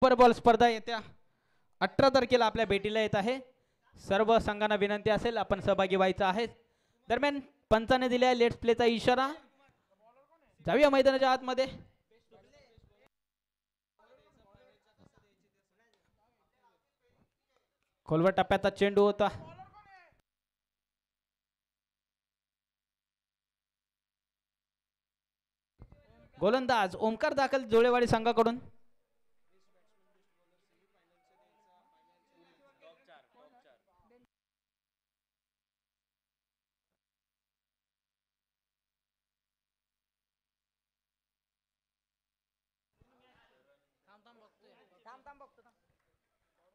Ball स्पर्धा येत्या 18 तारखेला आपल्या भेटीला येत आहे. सर्व संघांना विनंती असेल आपण सहभागी व्हायचं आहे. दरम्यान पंचाने दिल्या लेट्स प्लेचा इशारा. जाऊया मैदानाच्या आतमध्ये. खोलवर टप्प्याचा चेंडू होता. गोलंदाज ओमकार दाखल जोळेवाडी संघाकडून.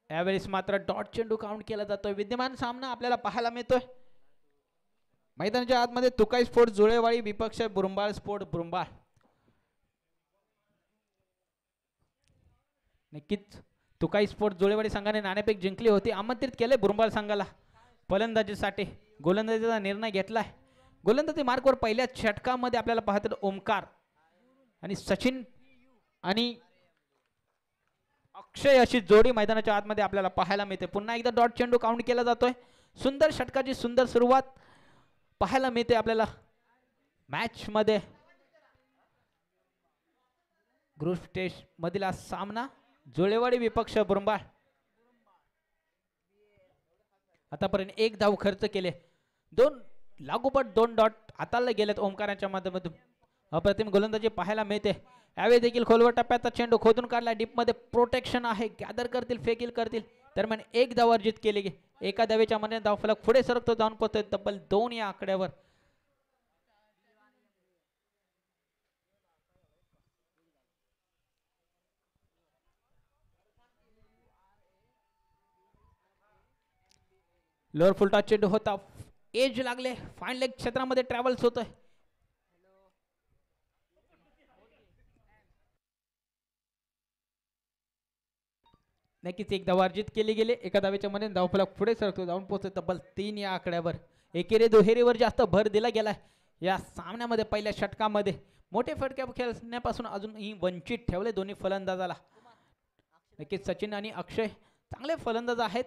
यावेळेस मात्र डॉट चेंडू काउंट केला जातोय. विद्यमान सामना आपल्याला पाहायला मिळतोय. मैदानाच्या आतमध्ये तुकाई स्पोर्ट जुळेवाडी विपक्ष बुरुंबाळ स्पोर्ट बुरुंबाळ. नक्कीच तुकाई स्पोर्ट जुळेवाडी संघाने नाणेफेक जिंकली होती. आमंत्रित केले बुरुंबाळ संघाला फलंदाजीसाठी. गोलंदाजीचा निर्णय घेतलाय. गोलंदाजी मार्कवर पहिल्या षटकामध्ये आपल्याला पाहतो ओमकार आणि सचिन आणि अक्षय अशी जोडी मैदानाच्या आतमध्ये आपल्याला पाहायला मिळते. पुन्हा एकदा डॉट चेंडू काउंट केला जातोय. सुंदर षटकाची सुंदर सुरुवात पाहायला मिळते आपल्याला मॅच मध्ये. ग्रुप स्टेज मधील सामना जुळेवाडी विपक्ष बुरुंबाळ. आतापर्यंत एक धाव खर्च केले. दोन लागोपाठ दोन डॉट हाताळले गेलेत ओमकारांच्या माध्यमातून. अप्रतिम गोलंदाजी पाहायला मिळते. यावेळी देखील खोलवर टप्प्याचा चेंडू खोदून काढला. डीप मध्ये प्रोटेक्शन आहे. गॅदर करतील फेकील करतील. दरम्यान एक धाव अर्जित केली. एका धावेच्या मने धावफलक पुढे सरकतो. जाऊन पोहोचतोय तब्बल 2 या आकड्यावर. लोअर फुलटा चेंडू होता. एज लागले. फाईन लेग क्षेत्रामध्ये ट्रॅव्हल्स होतोय. नक्कीच एक धाव अर्जित केली गेली. एका धावेच्या मध्ये धावफलक पुढे सरकतो. जाऊन पोहोचतोय तब्बल 3 या आकड्यावर. एकेरी दुहेरीवर जास्त भर दिला गेलाय या सामन्यामध्ये. पहिल्या षटकामध्ये मोठे फटके खेळण्यापासून अजूनही वंचित ठेवले दोन्ही फलंदाजाला. नक्कीच सचिन आणि अक्षय चांगले फलंदाज आहेत.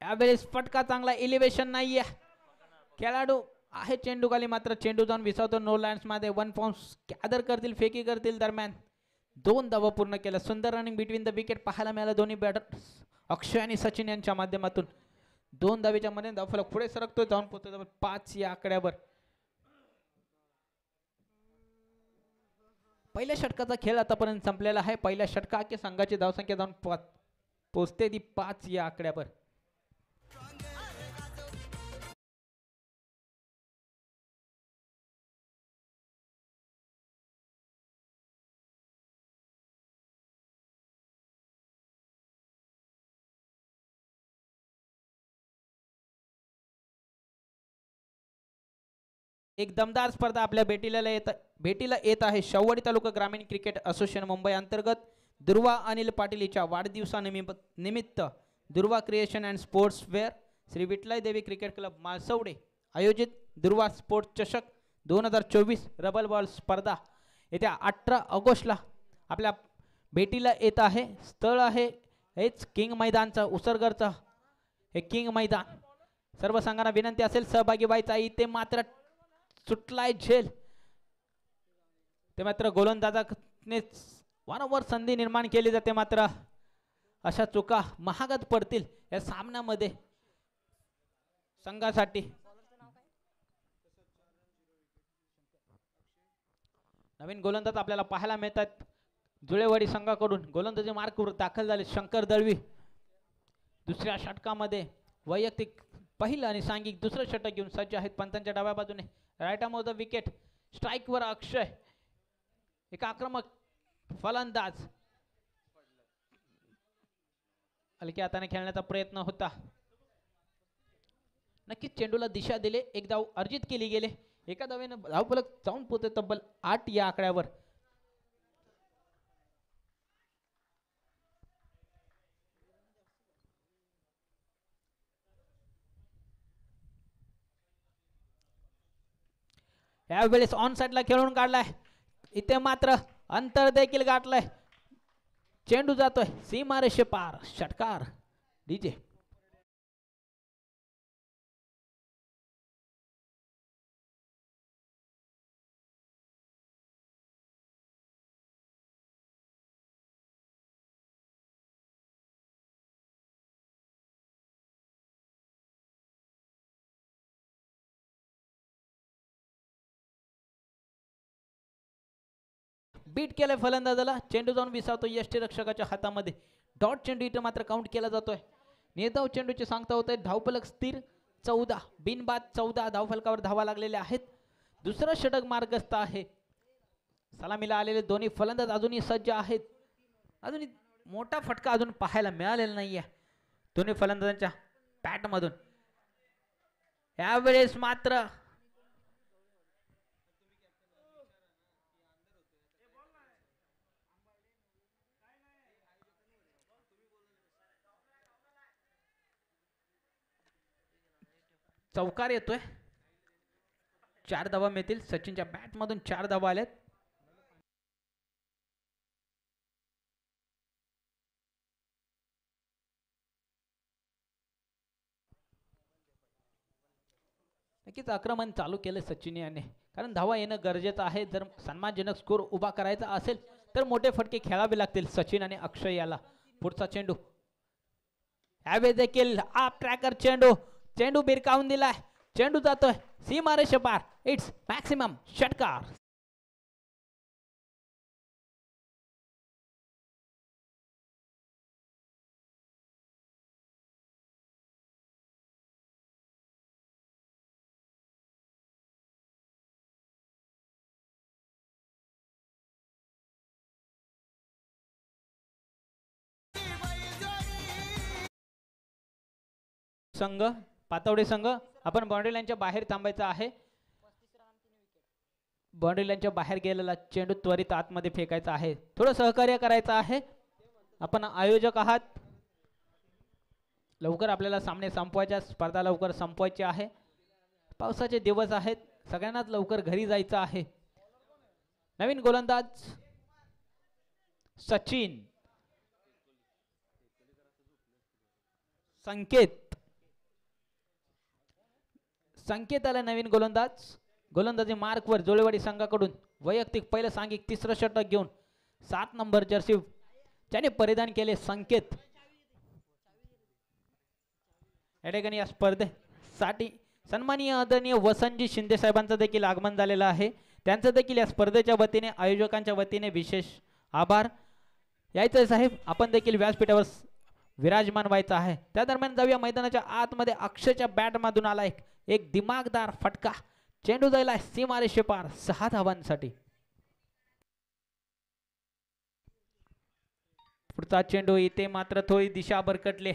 यावेळेस फटका चांगला एलिव्हेशन नाहीये. खेळाडू आहे चेंडू खाली मात्र चेंडू जाऊन विसावतो नो लँड्स मध्ये. 1 पाऊंड गॅदर करतील फेकी करतील. दरम्यान 2 धावा पूर्ण केल्या. सुंदर रनिंग बिटवीन द विकेट पाहायला मिळालं दोन्ही बॅटर अक्षय आणि सचिन यांच्या माध्यमातून. 2 धावेच्या मध्ये धावफलक पुढे सरकतोय. जाऊन पोहोचतोय 5 या आकड्यावर. पहिल्या षटकाचा खेळ आतापर्यंत संपलेला आहे. पहिल्या षटकाची संघाची धावसंख्या जाऊन पोहोचते ती 5 या आकड्यावर. एक दमदार स्पर्धा आपल्या भेटीला येत आहे. शाहूवाडी तालुका ग्रामीण क्रिकेट असोसिएशन मुंबई अंतर्गत दुर्वा अनिल पाटीलच्या वाढदिवसानिमित्त Durva creation and sports wear Shri Vithalai Devi cricket club माळसवडे आयोजित दुर्वा स्पोर्ट्स चषक 2024 रबल बॉल स्पर्धा येत्या 18 ऑगस्टला आपल्या भेटीला येत आहे. स्थळ आहे हेच किंग मैदानचं उसरगरचं हे किंग मैदान. सर्व संघांना विनंती असेल सहभागी व्हायचा. इथे मात्र सुटलाय झेल. ते मात्र गोलंदाजाने वारंवार संधी निर्माण केली जाते मात्र अशा चुका महागात पडतील या सामन्यामध्ये संघासाठी. नवीन गोलंदाज आपल्याला पाहायला मिळतात जुळेवाडी संघाकडून. गोलंदाजी मार्कवर दाखल झाले शंकर दळवी. दुसऱ्या षटकामध्ये वैयक्तिक पहिलं आणि सांघिक दुसरं षटक घेऊन सज्ज आहेत. पंतांच्या डाव्या बाजूने right arm off the wicket strike वर अक्षय. एक आक्रमक फलंदाज हलक्या हाताने खेळण्याचा प्रयत्न होता. नक्कीच चेंडूला दिशा दिले. एक धाव अर्जित केली गेले. एका धावेने धावफलक जाऊन पोहोचते तब्बल 8 या आकड्यावर. यावेळेस ऑन साइडला खेळून काढलाय. इथे मात्र अंतर देखील गाठलंय. चेंडू जातोय सीमारेषे पार. षटकार डीजे. बीट केलंय फलंदाजाला. चेंडू जाऊन विसावतो यष्टीरक्षकाच्या हातामध्ये. डॉट चेंडू इथं मात्र काउंट केला जातोय. निर्धाव चेंडूची सांगता होत आहे. धावफलक स्थिर 14 बिनबाद 14 धावफलकावर धावा लागलेल्या आहेत. दुसरा षटक मार्गस्थ आहे. सलामीला आलेले दोन्ही फलंदाज अजूनही सज्ज आहेत. अजूनही मोठा फटका अजून पाहायला मिळालेला नाहीये दोन्ही फलंदाजांच्या बॅटमधून. यावेळेस मात्र चौकार येतोय. 4 धावा मिळतील. सचिनच्या बॅट मधून 4 धावा आल्यात. नक्कीच आक्रमण चालू केलं सचिन याने, कारण धावा येणं गरजेचं आहे. जर सन्मानजनक स्कोर उभा करायचा असेल तर मोठे फटके खेळावे लागतील सचिन आणि अक्षय याला. पुढचा चेंडू यावेळी देखील आप ट्रॅकर चेंडू. चेंडू बिरकावून दिलाय. चेंडू जातोय सीमारेषे पार. इट्स मॅक्सिमम षटकार. संघ पातवडे संघ आपण बाउंड्री लाईनच्या बाहेर थांबायचं आहे. बाउंड्री लाईनच्या बाहेर गेलेला चेंडू त्वरित आतमध्ये फेकायचा आहे. थोडं सहकार्य करायचं आहे. आपण आयोजक आहात. लवकर आपल्याला सामने संपवायच्या, स्पर्धा लवकर संपवायची आहे. पावसाचे दिवस आहेत. सगळ्यांनाच लवकर घरी जायचं आहे. नवीन गोलंदाज सचिन. संकेत आला नवीन गोलंदाज. गोलंदाजी मार्क वर जोळेवाडी संघाकडून वैयक्तिक पहिलं सांघिक तिसरं षटक घेऊन 7 नंबर जर्सी ज्याने परिधान केले संकेत. या ठिकाणी या स्पर्धेसाठी सन्माननीय आदरणीय वसंतजी शिंदे साहेबांचं देखील आगमन झालेलं आहे. त्यांचं देखील या स्पर्धेच्या वतीने आयोजकांच्या वतीने विशेष आभार. यायचं साहेब, आपण देखील व्यासपीठावर विराजमान व्हायचं आहे. त्या दरम्यान जाऊया मैदानाच्या आतमध्ये. अक्षयच्या बॅट मधून आला एक दिमागदार फटका. चेंडू जायला सीमारेषे पार 6 धावांसाठी. पुढचा चेंडू इथे मात्र थोडी दिशा भरकटले.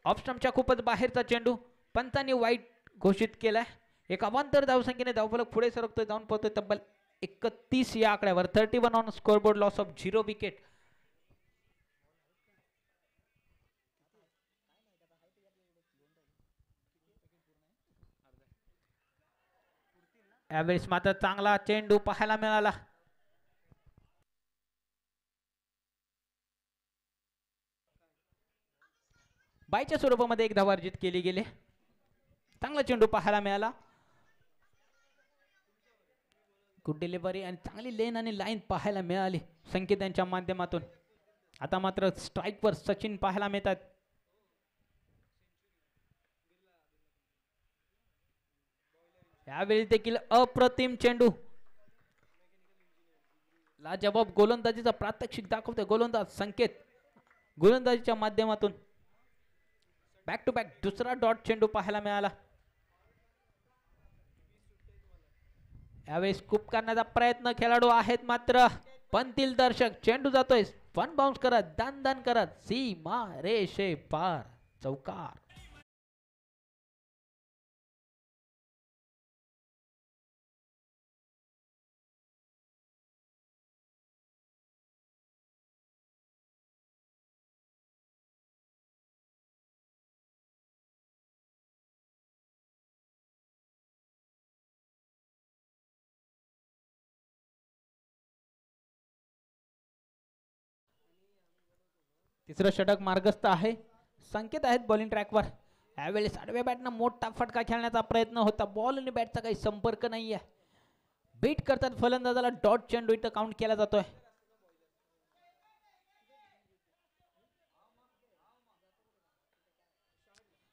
ऑफ स्टंपच्या खूपच बाहेरचा चेंडू पंचांनी वाईट घोषित केलाय. एक अवांतर धावसंख्येने धावफलक पुढे सरकतोय, जाऊन पोहोचतोय तब्बल 31 या आकड्यावर. 31 on scoreboard. Loss of 0 wicket. यावेळेस मात्र चांगला चेंडू पाहायला मिळाला. बायच्या स्वरूपामध्ये एक धाव अर्जित केली गेली. चांगला चेंडू पाहायला मिळाला. गुड डिलिव्हरी आणि चांगली लेन आणि लाईन पाहायला मिळाली संकेत यांच्या माध्यमातून. आता मात्र स्ट्राइक वर सचिन पाहायला मिळतात. यावेळी देखील अप्रतिम चेंडू. लाजवाब गोलंदाजीचा प्रात्यक्षिक दाखवतोय गोलंदाज संकेत. गोलंदाजीच्या माध्यमातून बॅक टू बॅक दुसरा डॉट चेंडू पाहायला मिळाला. यावेळेस स्कूप करण्याचा प्रयत्न खेळाडू आहेत, मात्र पंतील दर्शक. चेंडू जातोय वन बाउन्स करत दान दान करत सीमा रेषे पार. चौकार. तिसरं षटक मार्गस्थ आहे. संकेत आहेत बॉलिंग ट्रॅकवर. यावेळेस आडव्या बॅटनं मोठा फटका खेळण्याचा प्रयत्न होता. बॉल आणि बॅटचा काही संपर्क नाहीये. बीट करतात फलंदाजाला. डॉट चेंडू इथं काउंट केला जातोय.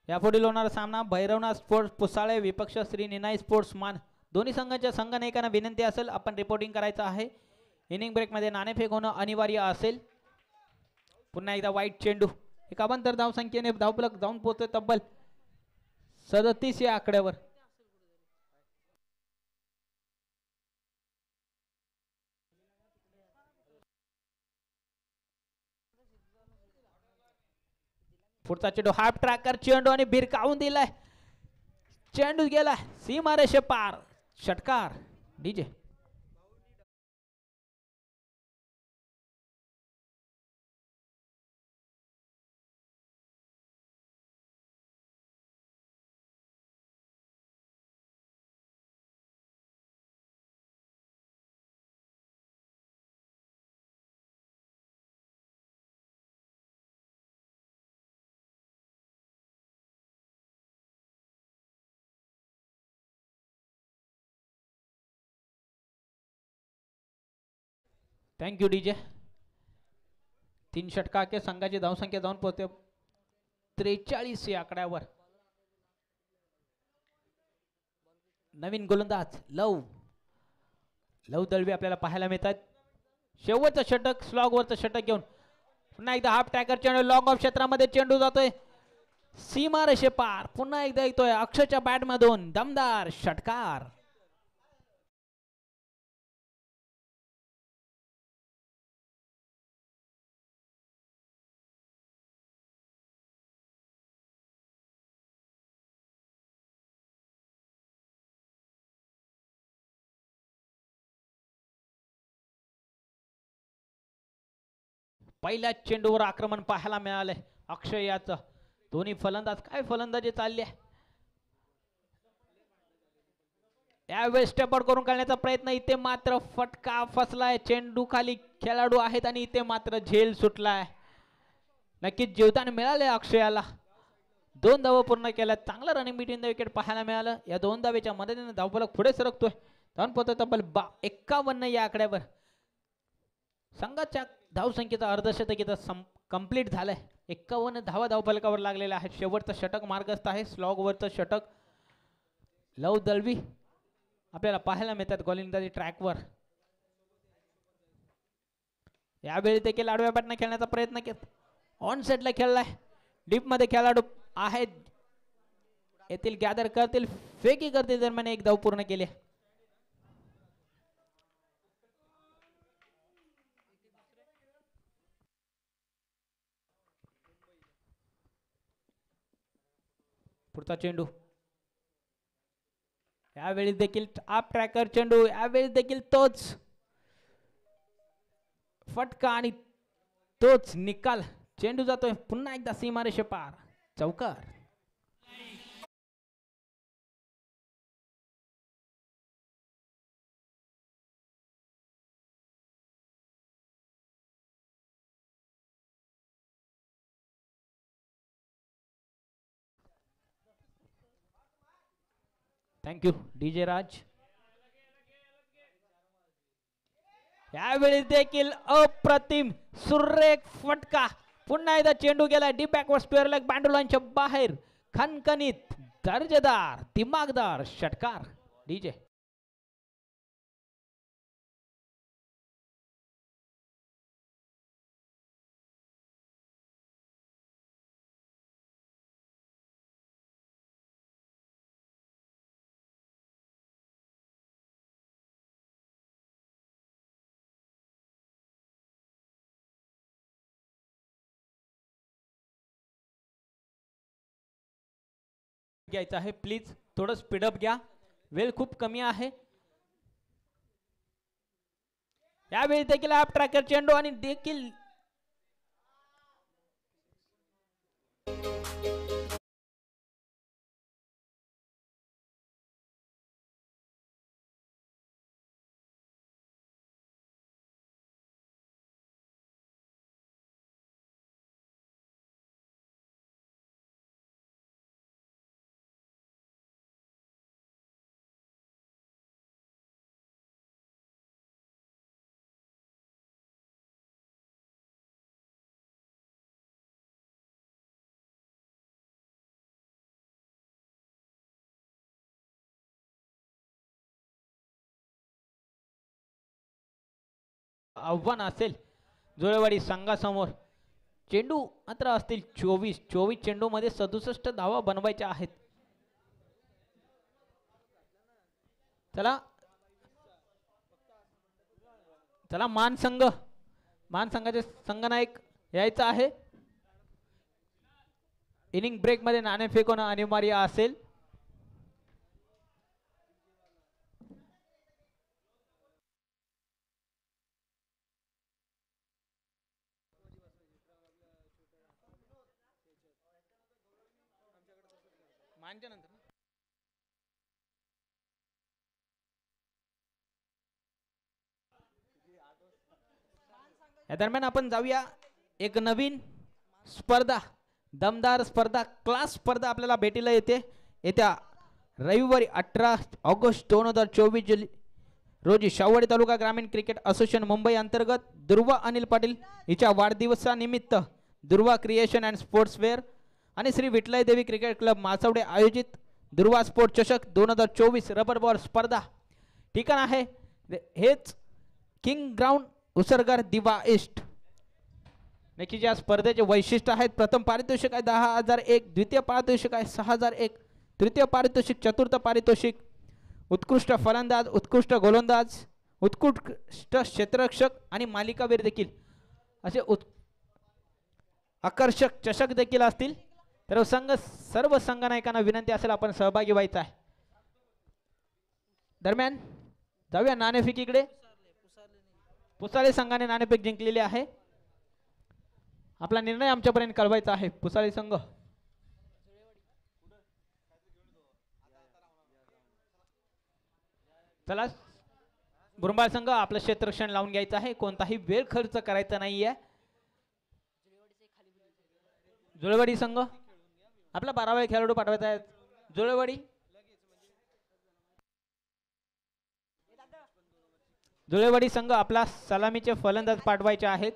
यापुढील होणारा सामना भैरवनाथ स्पोर्ट्स पुसाळे विपक्ष श्री निनाई स्पोर्ट्स मान. दोन्ही संघांच्या संघनायकांना विनंती असेल आपण रिपोर्टिंग करायचं आहे. इनिंग ब्रेकमध्ये नाणेफेक होणं अनिवार्य असेल. पुन्हा एकदा वाईट चेंडू. एक अवांतर धावसंख्येने धावफलक जाऊन पोहोचतोय तब्बल 37 या आकड्यावर. पुढचा चेंडू हाफ ट्रॅकर चेंडू आणि भिरकावून दिलाय. चेंडू गेला सीमारेषे पार. षटकार डीजे. Thank you DJ. 3 षटकाके संघाची धावसंख्या जाऊन पोहोचते 43 या आकड्यावर. नवीन गोलंदाज लव दळवी आपल्याला पाहायला मिळतात. शेवटचं षटक स्लॉग वरचं षटक घेऊन पुन्हा एकदा हाफ ट्रॅकर चेंडू लॉंग ऑफ क्षेत्रामध्ये चेंडू जातोय सीमारेषे पार. पुन्हा एकदा येतोय अक्षरच्या बॅट मधून दमदार षटकार. पहिल्या चेंडूवर आक्रमण पाहायला मिळाले अक्षय याचं. दोन्ही फलंदाज काय फलंदाजी चालली. यावेळेस स्टेपआउट करून काढण्याचा प्रयत्न. इथे मात्र फटका फसलाय. चेंडू खाली खेळाडू आहेत आणि इथे मात्र झेल सुटलाय. नक्कीच जीवदान मिळाले अक्षयाला. 2 धावा पूर्ण केल्या. चांगलं रनिंग बिटवीन द विकेट पाहायला मिळालं. या 2 धावेच्या मदतीने धावफलक पुढे सरकतोय. धावून पोहोचतोय तब्बल 51 या आकड्यावर. संघाच्या धावसंख्येचा अर्धशतक इथं कंप्लीट झालंय. 51 धावा धावफलकावर लागलेल्या आहेत. शेवटचं षटक मार्गस्थ आहे. स्लॉग वरचं षटक लव दळवी आपल्याला पाहायला मिळतात गोलंदाजी ट्रॅकवर. यावेळी देखील आडव्या बॅटने खेळण्याचा प्रयत्न केला. ऑन सेटला खेळलाय. डीप मध्ये खेळाडू आहेत. येथील गॅदर करतील फेकी करतील दरम्यान एक धाव पूर्ण केली. पुढचा चेंडू. यावेळी देखील अप ट्रॅकर चेंडू. यावेळी देखील तोच फटका आणि तोच निकाल. चेंडू जातोय पुन्हा एकदा सीमारेषे पार. चौकार. थँक्यू डीजे राज. यावेळी देखील अप्रतिम सुरेख फटका. पुन्हा एकदा चेंडू गेला डीप बॅकवर्ड स्क्वेअर लेग बांडुलांच्या बाहेर. खणखणीत दर्जेदार दिमागदार षटकार डीजे. घ्यायचं आहे प्लीज थोडं स्पीडअप घ्या. वेळ खूप कमी आहे. यावेळी देखील अप ट्रॅकर चेंडू आणि देखील आव्हान असेल जुळेवाडी संघासमोर. चेंडू मात्र असतील 24 चेंडू मध्ये 67 धावा बनवायच्या आहेत. चला चला मान संघाचे संघनायक यायचा आहे. इनिंग ब्रेक मध्ये नाणे फेकवणं अनिवार्य असेल. या दरम्यान आपण जाऊया एक नवीन स्पर्धा, दमदार स्पर्धा, क्लास स्पर्धा आपल्याला भेटीला येते. येत्या रविवारी 18 ऑगस्ट 2024 रोजी शाहूवाडी तालुका ग्रामीण क्रिकेट असोसिएशन मुंबई अंतर्गत दुर्वा अनिल पाटील हिच्या वाढदिवसानिमित्त Durva creation and sports wear आणि श्री विठलाई देवी क्रिकेट क्लब मासवडे आयोजित दुर्वा स्पोर्ट चषक 2024 रबर बॉल स्पर्धा. ठिकाण आहे हेच किंग ग्राउंड उसरगर दिवा ईस्ट. नक्कीच या स्पर्धेचे वैशिष्ट्य आहेत. प्रथम पारितोषिक आहे 10,001, द्वितीय पारितोषिक आहे 6,001, तृतीय पारितोषिक, चतुर्थ पारितोषिक उत्कृष्ट फलंदाज, उत्कृष्ट गोलंदाज, उत्कृष्ट क्षेत्ररक्षक आणि मालिकावीर देखील असे आकर्षक चषक देखील असतील. तर सर्व संघनायकांना विनंती असेल आपण सहभागी व्हायचा आहे. दरम्यान जाऊया नाणेफेकीकडे. पुसाळे संघाने नाणेफेक जिंकलेली आहे. आपला निर्णय आमच्यापर्यंत कळवायचा आहे. पुसाळे संघ चला बुरंबाळ संघ आपलं क्षेत्ररक्षण लावून घ्यायचं आहे. कोणताही वेळ खर्च करायचा नाहीये. जुळेवाडी संघ आपला 12 खेळाडू पाठवायचा आहे. जुळेवाडी संघ आपला सलामीचे फलंदाज पाठवायचे आहेत.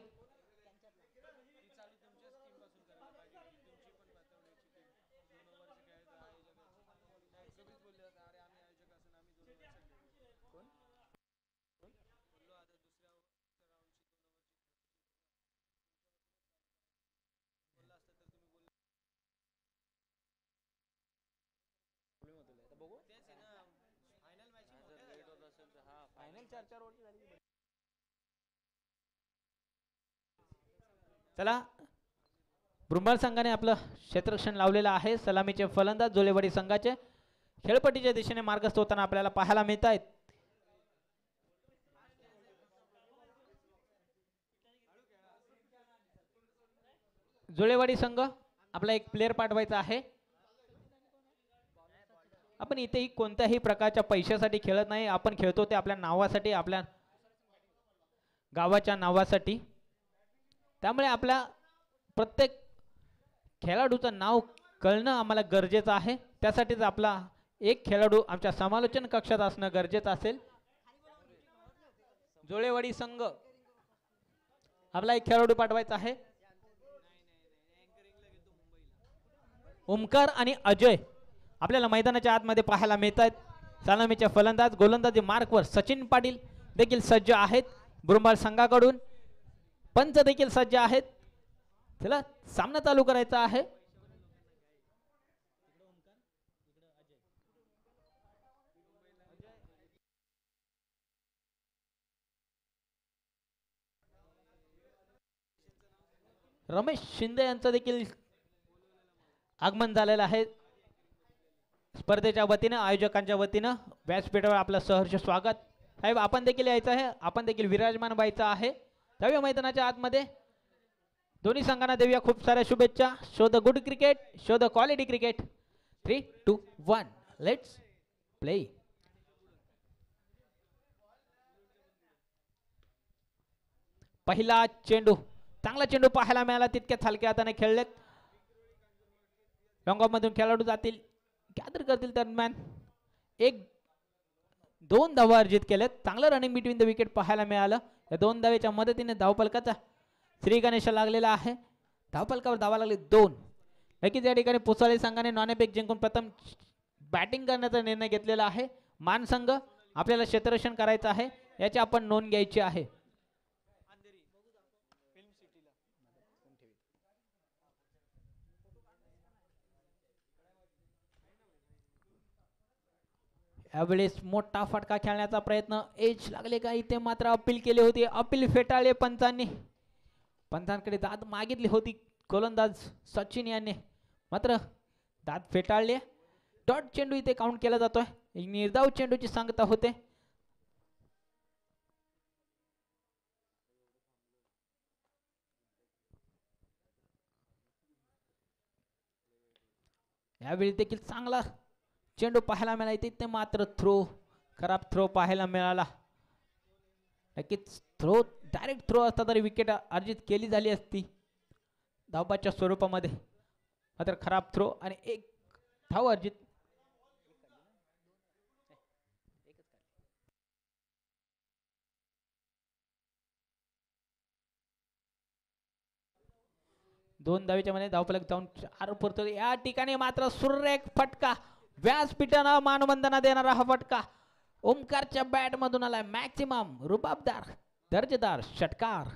चला बुरंबाळ संघाने आपलं क्षेत्ररक्षण लावलेलं आहे. सलामीचे फलंदाज जुळेवाडी संघाचे खेळपट्टीच्या दिशेने मार्गस्थ होताना आपल्याला पाहायला मिळत आहेत. जुळेवाडी संघ आपला एक प्लेयर पाठवायचा आहे. आपण इथेही कोणत्याही प्रकारच्या पैशासाठी खेळत नाही. आपण खेळतो ते आपल्या नावासाठी, आपल्या गावाच्या नावासाठी. त्यामुळे आपल्या प्रत्येक खेळाडूचं नाव कळणं आम्हाला गरजेचं आहे. त्यासाठीच आपला एक खेळाडू आमच्या समालोचन कक्षात असणं गरजेचं असेल. जुळेवाडी संघ आपला एक खेळाडू पाठवायचा आहे. ओमकार आणि अजय आपल्याला मैदानाच्या आतमध्ये पाहायला मिळत आहेत. सलामीचे फलंदाज, गोलंदाजी मार्कवर सचिन पाटील देखील सज्ज आहेत. बुरंबाळ संघाकडून पंच देखील सज्ज आहेत. चला सामना चालू करायचा आहे. रमेश शिंदे यांचं देखील आगमन झालेलं आहे. स्पर्धेच्या वतीनं, आयोजकांच्या वतीनं व्यासपीठावर आपलं सहर्ष स्वागत. साहेब आपण देखील यायचं आहे, आपण देखील विराजमान व्हायचं आहे. जाऊया मैदानाच्या आतमध्ये. दोन्ही संघांना देऊया खूप साऱ्या शुभेच्छा. Show the good cricket, show the quality cricket. 3, 2, 1 let's play. पहिला चेंडू, चांगला चेंडू पाहायला मिळाला. तितक्याच हलक्या हाताने खेळलेत. लॉंग मधून खेळाडू जातील, गॅदर करतील. दरम्यान 1-2 धावा अर्जित केल्यात. चांगलं रनिंग बिटवीन द विकेट पाहायला मिळालं. या 2 धावेच्या मदतीने धावफलकाचा श्री गणेश लागलेला आहे. धावफलकावर धावा लागले 2. नक्कीच या ठिकाणी पुसाळे संघाने नाणेफेक जिंकून प्रथम बॅटिंग करण्याचा निर्णय घेतलेला आहे. मान संघ आपल्याला क्षेत्ररक्षण करायचं आहे, याची आपण नोंद घ्यायची आहे. यावेळेस मोठा फटका खेळण्याचा प्रयत्न, एज लागले का इथे मात्र अपील केली होती, अपील फेटाळले पंचांनी, पंचांकडे दाद मागितली होती गोलंदाज सचिन यांनी, मात्र दाद फेटाळले. डॉट चेंडू इथे काउंट केला जातोय, निर्धाव चेंडूची सांगता होते. यावेळी देखील चांगला चेंडू पाहायला मिळाला, तिथे मात्र थ्रो, खराब थ्रो पाहायला मिळाला. नक्कीच थ्रो, डायरेक्ट थ्रो असता तरी विकेट अर्जित केली झाली असती धावबाच्या स्वरूपामध्ये, मात्र खराब थ्रो आणि एक धाव अर्जित. दोन धावेच्या मध्ये धावफलक जाऊन 4 पुरतो. या ठिकाणी मात्र सुरेख फटका, व्यासपीठानं मानवंदना देणारा हा फटका ओमकारच्या बॅट मधून आलाय. मॅक्सिमम रुबाबदार दर्जेदार षटकार.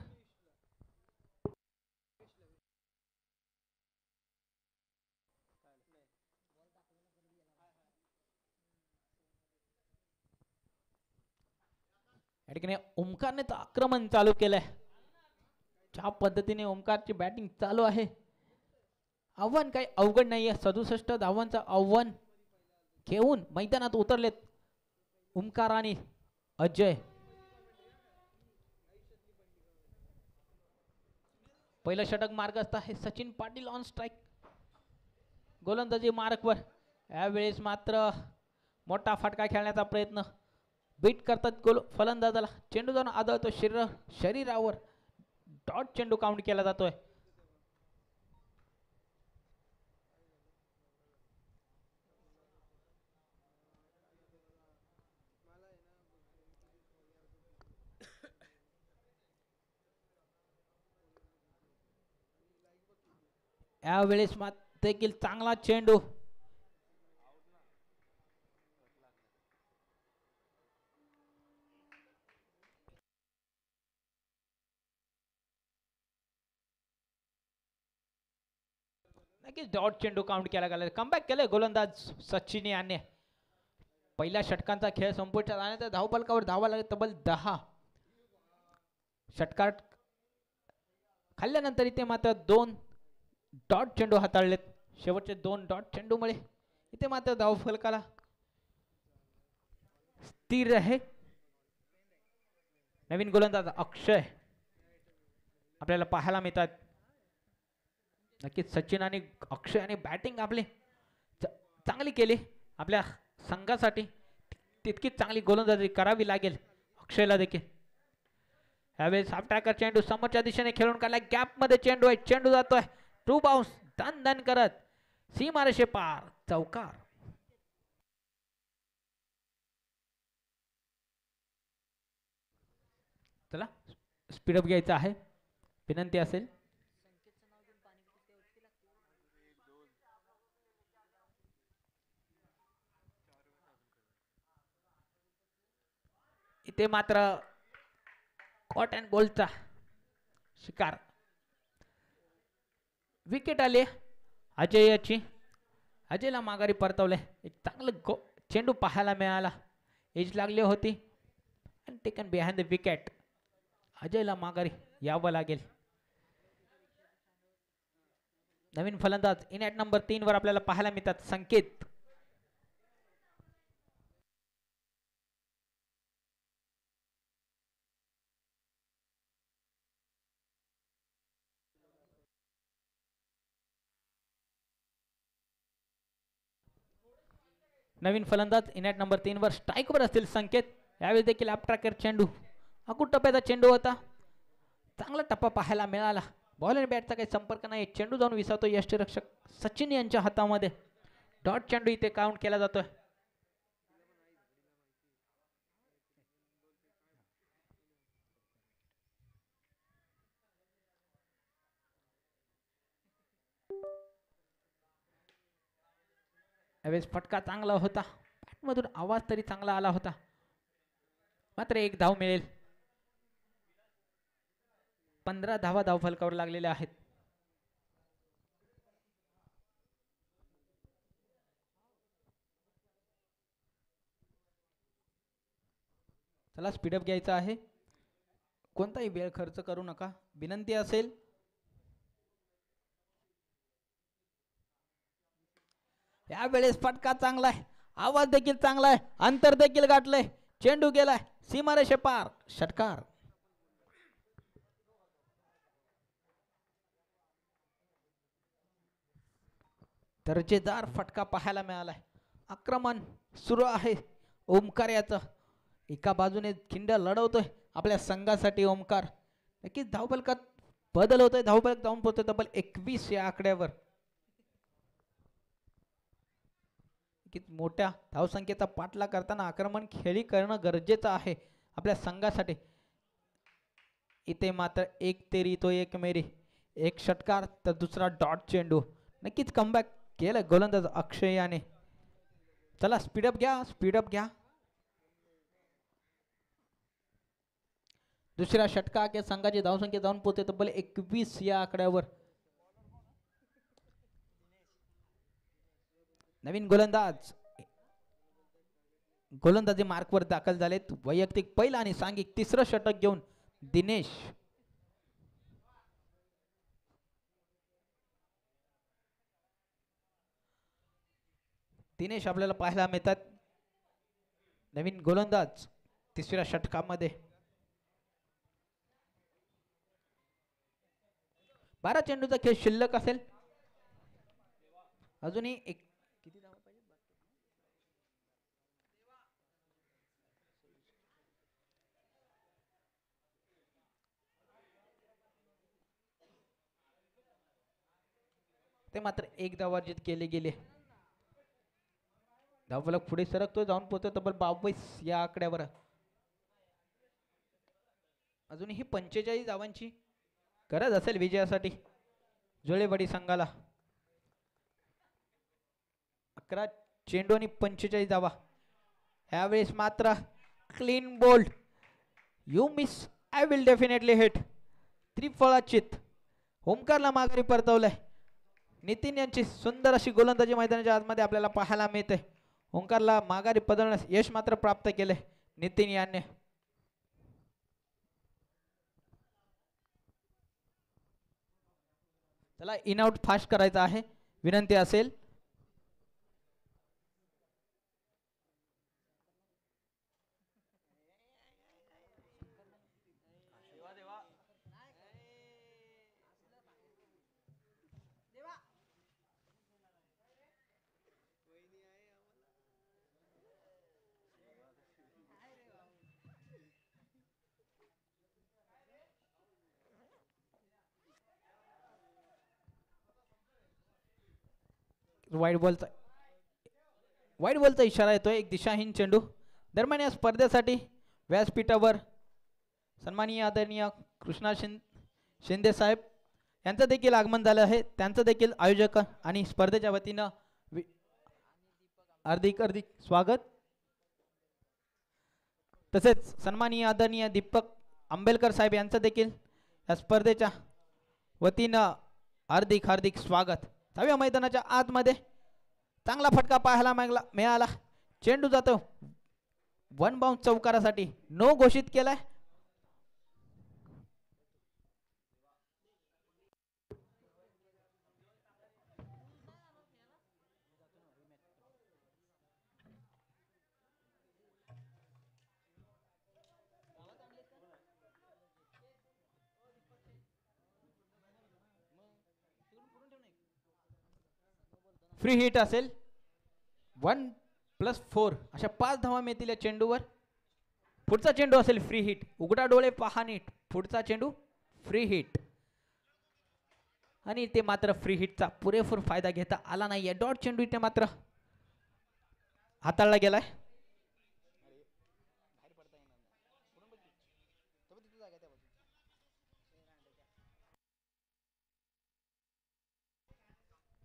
या ठिकाणी ओमकारने तर आक्रमण चालू केलंय. ज्या पद्धतीने ओमकारची बॅटिंग चालू आहे, आव्हान काही अवघड नाहीये. 67 धावांचं आव्हान घेऊन मैदानात उतरलेत ओमकार आणि अजय. पहिलं षटक मार्गस्थ आहे. सचिन पाटील ऑन स्ट्राइक, गोलंदाजी मार्कवर. यावेळेस मात्र मोठा फटका खेळण्याचा प्रयत्न, बीट करतात फलंदाजाला, चेंडू जाऊन आदळतो शरीरावर. डॉट चेंडू काउंट केला जातोय. यावेळेस मात्र देखील चांगला चेंडू, नक्कीच डॉट चेंडू काउंट केला गेला. कमबॅक केले गोलंदाज सचिन याने. पहिल्या षटकांचा खेळ संपुष्टात आल्यानंतर धावफलकावर धावा लागले तब्बल 10. षटकार खाल्ल्यानंतर इथे मात्र 2 डॉट चेंडू हाताळलेत. शेवटचे 2 डॉट चेंडूमुळे इथे मात्र धावफलकाला स्थिर आहे. नवीन गोलंदाज अक्षय आपल्याला पाहायला मिळतात. नक्कीच सचिन आणि अक्षय आणि बॅटिंग आपली चांगली केली. आपल्या संघासाठी तितकीच चांगली गोलंदाजी करावी लागेल अक्षयला देखील. यावेळेस हाफ ट्रॅकर चेंडू समोरच्या दिशेने खेळून काढला. गॅप मध्ये चेंडू आहे, चेंडू जातोय ट्रू बाउन्स, धन धन करत सीमारेषे पार, चौकार. चला स्पीडअप घ्यायचा आहे, विनंती असेल. इथे मात्र कॉट अँड बॉलचा शिकार, विकेट आले अजयची. अजयला माघारी परतवले. एक चांगलं चेंडू पाहायला मिळाला, एज लागली होती आणि टेकन बिहाइंड द विकेट. अजयला माघारी यावं लागेल. नवीन फलंदाज इन ॲट नंबर 3 वर आपल्याला पाहायला मिळतात संकेत. नवीन फलंदाज इन ॲट नंबर 3 वर स्ट्राईकवर असतील संकेत. यावेळी देखील अप ट्रॅकर चेंडू, अकुट टप्प्याचा चेंडू होता, चांगला टप्पा पाहायला मिळाला. बॉल आणि बॅटचा काही संपर्क नाही, चेंडू जाऊन विसावतो यष्टीरक्षक सचिन यांच्या हातामध्ये. डॉट चेंडू इथे काउंट केला जातोय. यावेळेस फटका चांगला होता, बॅटमधून आवाज तरी चांगला आला होता, मात्र 1 धाव मिळेल. 15 धावा धावफलकावर लागलेल्या आहेत. चला स्पीडअप घ्यायचा आहे, कोणताही वेळ खर्च करू नका, विनंती असेल. यावेळेस फटका चांगला आहे, आवाज देखील चांगला आहे, अंतर देखील गाठलंय, चेंडू गेलाय सीमारेषे पार, षटकार. दर्जेदार फटका पाहायला मिळालाय. आक्रमण सुरू आहे ओमकार याचं, एका बाजूने खिंड लढवतोय आपल्या संघासाठी ओमकार. नक्कीच धावफलकात बदल होतोय, धावफलक जाऊन पोहोचतोय तब्बल 21 या आकड्यावर. मोठ्या धावसंख्येचा पाठला करताना आक्रमण खेळी करणं गरजेचं आहे आपल्या संघासाठी. इथे मात्र एक तेरी तो एक मेरी, एक षटकार तर दुसरा डॉट चेंडू. नक्कीच कमबॅक केलं गोलंदाज अक्षय याने. चला स्पीडअप घ्या, स्पीडअप घ्या. दुसऱ्या षटकाच्या संघाची धावसंख्या जाऊन पोहोचते तब्बल 21 या आकड्यावर. नवीन गोलंदाज गोलंदाजी मार्कवर दाखल झालेत. वैयक्तिक पहिला आणि सांघिक तिसरं षटक घेऊन दिनेश. दिनेश आपल्याला पाहायला मिळतात, नवीन गोलंदाज तिसऱ्या षटकामध्ये. 12 चेंडूचा खेळ शिल्लक असेल, अजूनही एक किती धावा पाहिजे. ते मात्र एक धाव अर्जित केले गेले. धावफलक पुढे सरकतो, जाऊन पोहोचतो तब्बल 22 या आकड्यावर. अजूनही 45 धावांची गरज असेल विजयासाठी जुळेवाडी संघाला. 11 चेंडू आणि 45 धावा. ह्यावेळेस मात्र clean bowled, you miss I will definitely hit, त्रिफळाचित ओमकारला माघारी परतवलंय. नितीन यांची सुंदर अशी गोलंदाजी मैदानाच्या आतमध्ये आपल्याला पाहायला मिळते. ओंकारला माघारी पदळण्यास यश मात्र प्राप्त केले नितीन यांनी. चला इन आउट फास्ट करायचा आहे, विनंती असेल. वाईट बॉलचा इशारा येतोय, एक दिशाहीन चेंडू. दरम्यान या स्पर्धेसाठी व्यासपीठावर सन्माननीय आदरणीय कृष्णा शिंदे साहेब यांचं देखील आगमन झालं आहे. त्यांचं देखील आयोजक आणि स्पर्धेच्या वतीनं हार्दिक स्वागत. तसेच सन्माननीय आदरणीय दीपक आंबेलकर साहेब यांचं देखील या स्पर्धेच्या वतीनं हार्दिक स्वागत. 6व्या मैदानाच्या आतमध्ये चांगला फटका पाहायला मिळाला. चेंडू जातो वन बाउंड चौकारासाठी, नो घोषित केलाय. फ्री हिट असेल. 1+4 अशा 5 धावा मिळतील या चेंडूवर. पुढचा चेंडू असेल फ्री हिट. उघडा डोळे पहा नीट, पुढचा चेंडू फ्री हिट. आणि ते मात्र फ्री हिटचा पुरेपूर फायदा घेता आला नाहीये. डॉट चेंडू इथे मात्र हाताळला गेलाय.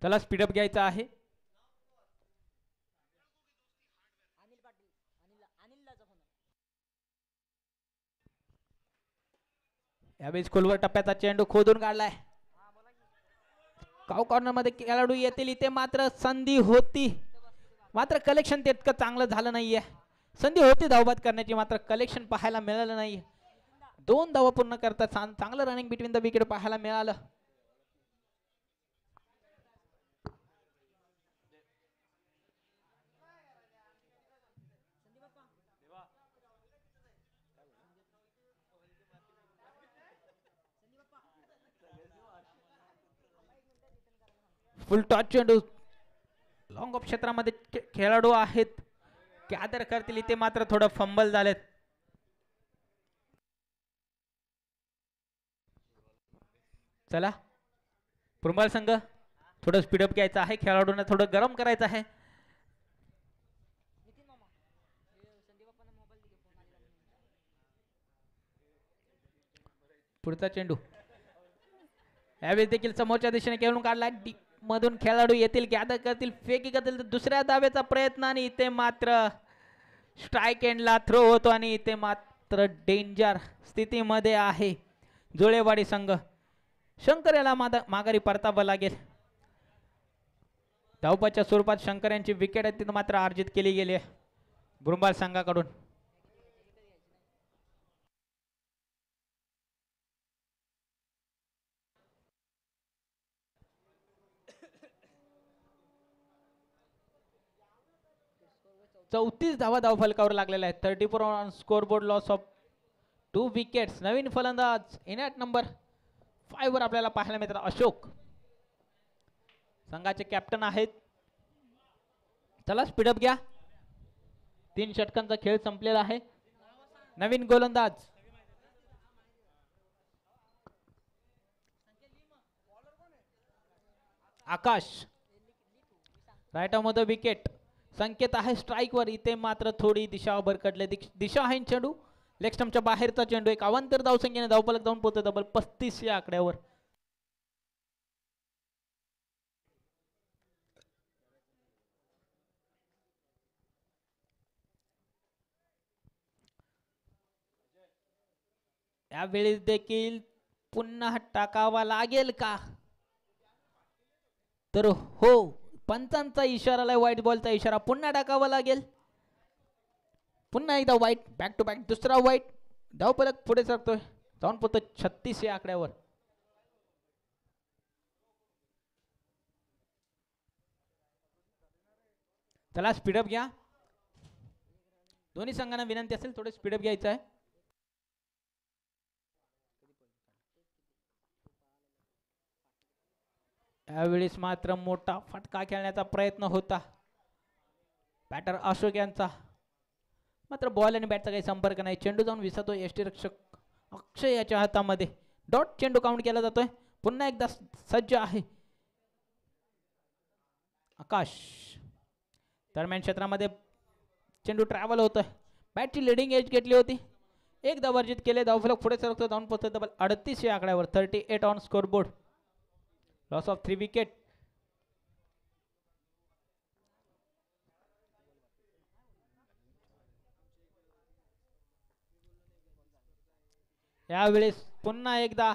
चला स्पीडअप घ्यायचा आहे. यावेळेस खोलवर टप्प्याचा चेंडू खोदून काढलाय. काव कॉर्नर मध्ये खेळाडू येतील, इथे मात्र संधी होती, मात्र कलेक्शन तितकं चांगलं झालं नाहीये. संधी होती धावबाद करण्याची, मात्र कलेक्शन पाहायला मिळालं नाही. 2 धावा पूर्ण करतात. चांगलं रनिंग बिटवीन द विकेट पाहायला मिळालं. फुल टॉच चेंडू लॉंग ऑफ क्षेत्रामध्ये खेळाडू आहेत, गॅदर करतील. इथे मात्र थोडं फंबल झालेत. चला पुरंबळ संघ थोडं स्पीडअप घ्यायचं आहे, खेळाडूंना थोडं गरम करायचं आहे. पुढचा चेंडू यावेळी देखील समोरच्या दिशेने खेळून काढला. मधून खेळाडू येतील, गॅदर करतील, फेकी करतील. दुसऱ्या धावेचा प्रयत्न आणि इथे मात्र स्ट्राइक एंडला थ्रो होतो आणि इथे मात्र डेंजर स्थितीमध्ये आहे जुळेवाडी संघ. शंकर याला माघारी परतावं लागेल. धावपाच्या स्वरूपात शंकर यांची विकेट आहे तिथं मात्र अर्जित केली गेली आहे बुरंबाल संघाकडून. चौतीस धावा धावफलकावर लागलेल्या आहेत. 34 on scoreboard, loss of 2 wickets. नवीन फलंदाज इन ॲट नंबर 5 वर आपल्याला पाहायला मिळतात अशोक, संघाचे कॅप्टन आहेत. चला स्पीडअप घ्या. 3 षटकांचा खेळ संपलेला आहे. नवीन गोलंदाज आकाश, राईट ऑफ द विकेट. संकेत आहे स्ट्राइक वर. इथे मात्र थोडी दिशा भरकटले. दिशा आहे चेंडू लेग स्टंपच्या बाहेरचा चेंडू. एक अवांतर धावसंख्येने धावफलक जाऊन पोहोचतो डबल 35 या आकड्यावर. यावेळी देखील पुन्हा टाकावा लागेल का? तर हो, पंचांचा इशारा आलाय, व्हाईट बॉलचा इशारा. पुन्हा टाकावा लागेल. पुन्हा एकदा व्हाईट, बॅक टू बॅक दुसरा व्हाईट. धावफलक पुढे सरकतोय, जाऊन पोहोचतो 36 या आकड्यावर. चला स्पीडअप घ्या. दोन्ही संघांना विनंती असेल थोडे स्पीडअप घ्यायचं आहे. यावेळेस मात्र मोठा फटका खेळण्याचा प्रयत्न होता बॅटर अशोक यांचा, मात्र बॉल आणि बॅटचा काही संपर्क नाही. चेंडू जाऊन विसरतो यष्टीरक्षक अक्षय याच्या हातामध्ये. डॉट चेंडू काउंट केला जातोय. पुन्हा एकदा सज्ज आहे आकाश. दरम्यान क्षेत्रामध्ये चेंडू ट्रॅव्हल होतोय. बॅटची लिडिंग एज घेतली होती. एक धाव वर्जित केले. धावफलक पुढे सरकतो, जाऊन पोहोचतो डबल 38 या आकड्यावर. 38 on scoreboard, loss of 3 wicket. यावेळेस पुन्हा एकदा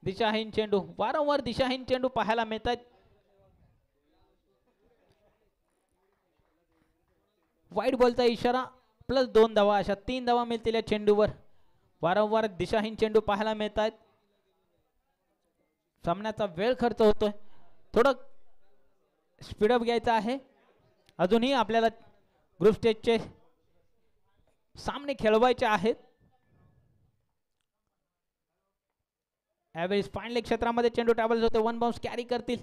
दिशाहीन चेंडू. वारंवार दिशाहीन चेंडू पाहायला मिळतात. व्हाईट बॉलचा इशारा प्लस 2 धावा, अशा 3 धावा मिळतील या चेंडूवर. वारंवार दिशाहीन चेंडू पाहायला मिळतात. सामन्याचा वेळ खर्च होतोय. थोडं स्पीडअप घ्यायचं आहे. अजूनही आपल्याला ग्रुप स्टेजचे सामने खेळवायचे आहेत. यावेळेस फाईन लेग क्षेत्रामध्ये चेंडू ट्रॅव्हल्स होते. 1 बाउन्स कॅरी करतील.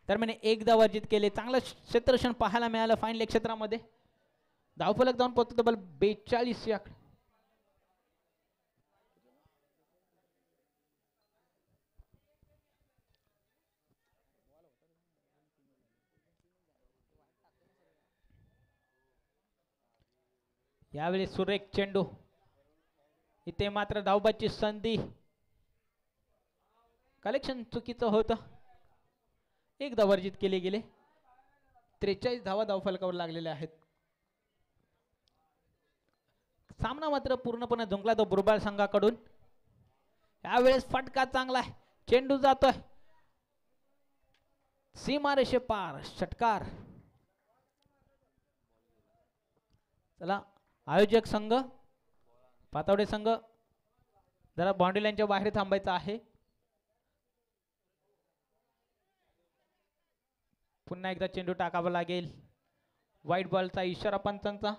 दरम्यान एकदा वर्जित केले. चांगलं क्षेत्ररक्षण पाहायला मिळालं फाईन लेग क्षेत्रामध्ये. धावफलक जाऊन पोहोचतो डबल 42 या. यावेळी सुरेख चेंडू. इथे मात्र धावबाची संधी. कलेक्शन चुकीचं होतं. एक धाव वर्जित केले गेले. 43 धावा धावफलकावर लागलेल्या आहेत. सामना मात्र पूर्णपणे जिंकला तो बुरबाळ संघाकडून. यावेळेस फटका चांगला आहे. चेंडू जातोय सीमारेषे पार. षटकार. चला आयोजक संघ पातवडे संघ जरा बाउंड्री लाईनच्या बाहेर थांबायचं आहे. पुन्हा एकदा चेंडू टाकावा लागेल. वाईट बॉलचा इशारा पंचांचा.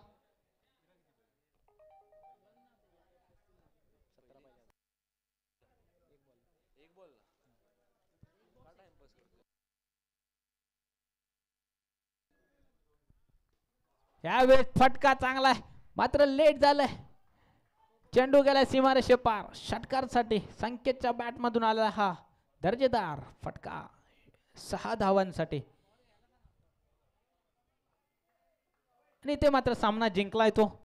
यावेळेस फटका चांगला आहे मात्र लेट झालाय. चेंडू गेला सीमारेषे पार. षटकारसाठी संकेतच्या बॅट मधून आला हा दर्जेदार फटका 6 धावांसाठी आणि ते मात्र सामना जिंकलाय तो.